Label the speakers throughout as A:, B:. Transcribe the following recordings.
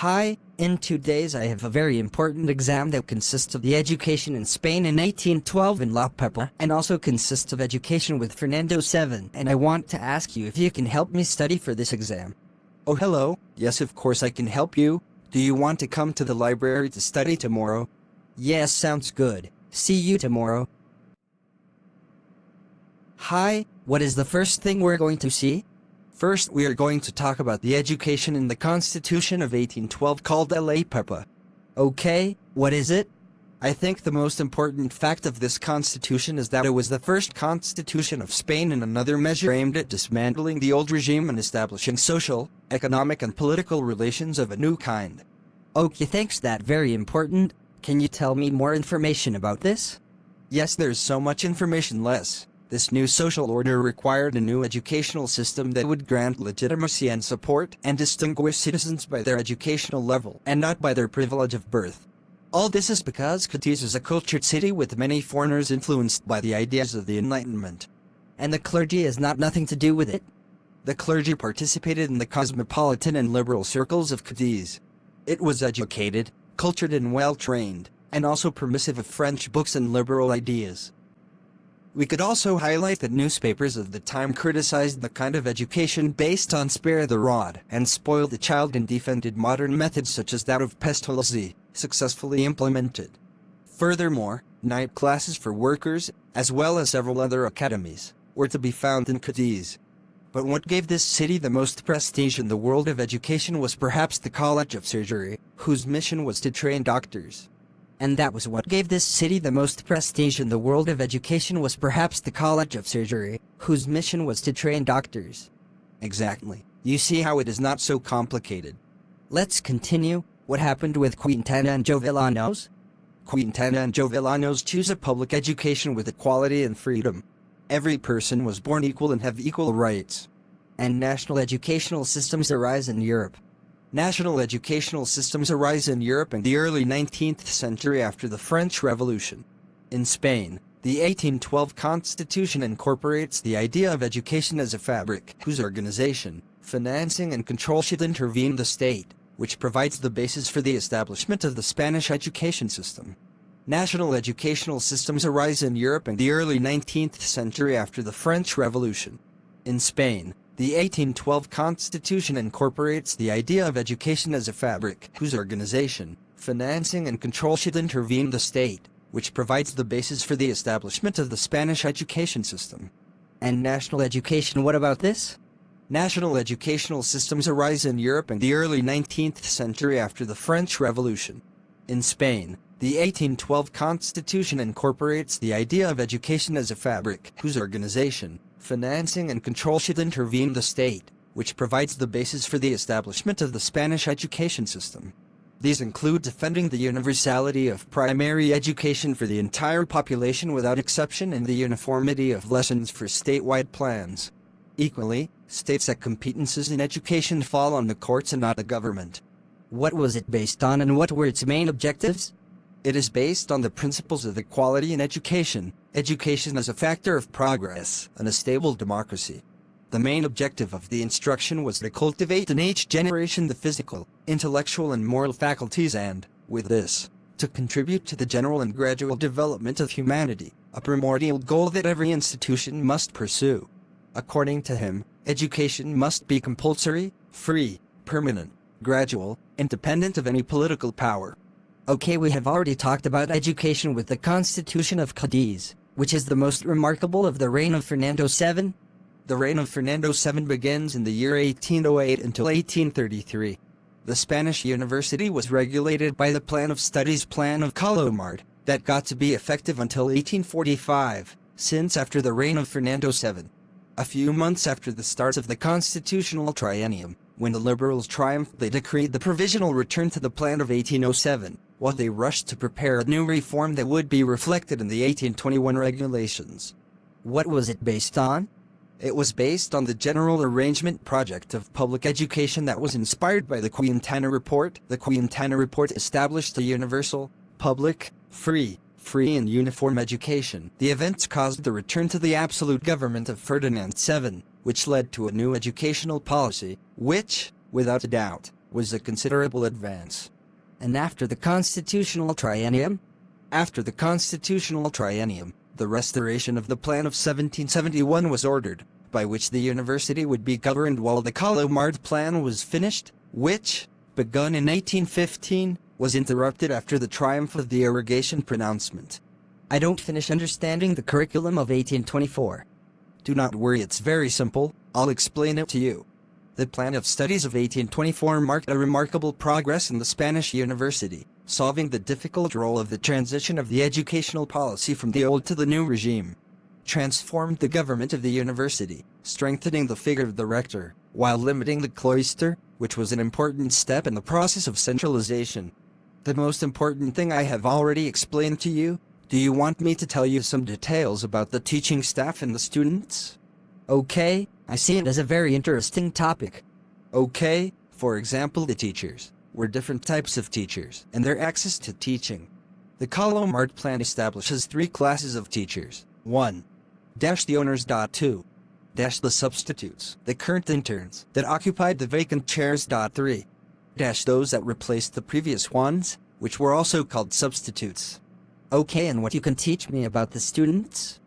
A: Hi, in 2 days I have a very important exam that consists of the education in Spain in 1812 in La Pepa, and also consists of education with Fernando VII, and I want to ask you if you can help me study for this exam.
B: Oh hello, yes of course I can help you. Do you want to come to the library to study tomorrow?
A: Yes, sounds good. See you tomorrow. Hi, what is the first thing we're going to see?
B: First we are going to talk about the education in the Constitution of 1812 called La Pepa.
A: Okay, what is it?
B: I think the most important fact of this constitution is that it was the first constitution of Spain and another measure aimed at dismantling the old regime and establishing social, economic and political relations of a new kind.
A: Okay, thanks, that's very important. Can you tell me more information about this?
B: Yes, there's so much information less. This new social order required a new educational system that would grant legitimacy and support and distinguish citizens by their educational level and not by their privilege of birth. All this is because Cadiz is a cultured city with many foreigners influenced by the ideas of the Enlightenment.
A: And the clergy has nothing to do with it?
B: The clergy participated in the cosmopolitan and liberal circles of Cadiz. It was educated, cultured and well-trained, and also permissive of French books and liberal ideas. We could also highlight that newspapers of the time criticized the kind of education based on spare the rod and spoil the child and defended modern methods such as that of Pestalozzi, successfully implemented. Furthermore, night classes for workers, as well as several other academies, were to be found in Cadiz. But what gave this city the most prestige in the world of education was perhaps the College of Surgery, whose mission was to train doctors.
A: And that was what gave this city the most prestige in the world of education was perhaps the College of Surgery, whose mission was to train doctors.
B: Exactly. You see how it is not so complicated.
A: Let's continue. What happened with Quintana and Jovellanos?
B: Quintana and Jovellanos choose a public education with equality and freedom. Every person was born equal and have equal rights.
A: And national educational systems arise in Europe.
B: National educational systems arise in Europe in the early 19th century after the French Revolution. In Spain, the 1812 Constitution incorporates the idea of education as a fabric whose organization, financing and control should intervene the state, which provides the basis for the establishment of the Spanish education system. National educational systems arise in Europe in the early 19th century after the French Revolution. In Spain, the 1812 Constitution incorporates the idea of education as a fabric whose organization, financing and control should intervene the state, which provides the basis for the establishment of the Spanish education system.
A: And national education, what about this?
B: National educational systems arise in Europe in the early 19th century after the French Revolution. In Spain, the 1812 Constitution incorporates the idea of education as a fabric whose organization, financing and control should intervene the state, which provides the basis for the establishment of the Spanish education system. These include defending the universality of primary education for the entire population without exception and the uniformity of lessons for statewide plans. Equally, states that competences in education fall on the courts and not the government.
A: What was it based on and what were its main objectives?
B: It is based on the principles of equality in education, education as a factor of progress, and a stable democracy. The main objective of the instruction was to cultivate in each generation the physical, intellectual and moral faculties and, with this, to contribute to the general and gradual development of humanity, a primordial goal that every institution must pursue. According to him, education must be compulsory, free, permanent, gradual, independent of any political power.
A: Okay, we have already talked about education with the Constitution of Cadiz, which is the most remarkable of the reign of Fernando VII.
B: The reign of Fernando VII begins in the year 1808 until 1833. The Spanish university was regulated by the Plan of Studies Plan of Colomard, that got to be effective until 1845, since after the reign of Fernando VII. A few months after the start of the constitutional triennium, when the liberals triumphed, they decreed the provisional return to the plan of 1807, while they rushed to prepare a new reform that would be reflected in the 1821 regulations.
A: What was it based on?
B: It was based on the General Arrangement Project of Public Education that was inspired by the Quintana Report. The Quintana Report established a universal, public, free and uniform education. The events caused the return to the absolute government of Ferdinand VII, which led to a new educational policy, which, without a doubt, was a considerable advance.
A: And after the constitutional triennium?
B: After the constitutional triennium, the restoration of the plan of 1771 was ordered, by which the university would be governed while the Calomard plan was finished, which, begun in 1815, was interrupted after the triumph of the irrigation pronouncement.
A: I don't finish understanding the curriculum of 1824.
B: Do not worry, it's very simple, I'll explain it to you. The plan of studies of 1824 marked a remarkable progress in the Spanish university, solving the difficult role of the transition of the educational policy from the old to the new regime. Transformed the government of the university, strengthening the figure of the rector, while limiting the cloister, which was an important step in the process of centralization. The most important thing I have already explained to you. Do you want me to tell you some details about the teaching staff and the students?
A: Okay, I see it as a very interesting topic.
B: Okay, for example, the teachers were different types of teachers and their access to teaching. The Calomard plan establishes 3 classes of teachers. 1. The owners. 2. The substitutes, the current interns that occupied the vacant chairs. 3. Those that replaced the previous ones, which were also called substitutes.
A: Okay, and what you can teach me about the students?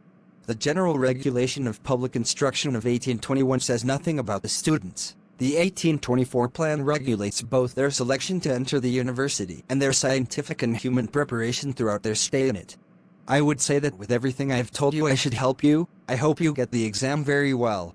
B: The General Regulation of Public Instruction of 1821 says nothing about the students. The 1824 plan regulates both their selection to enter the university and their scientific and human preparation throughout their stay in it. I would say that with everything I have told you I should help you. I hope you get the exam very well.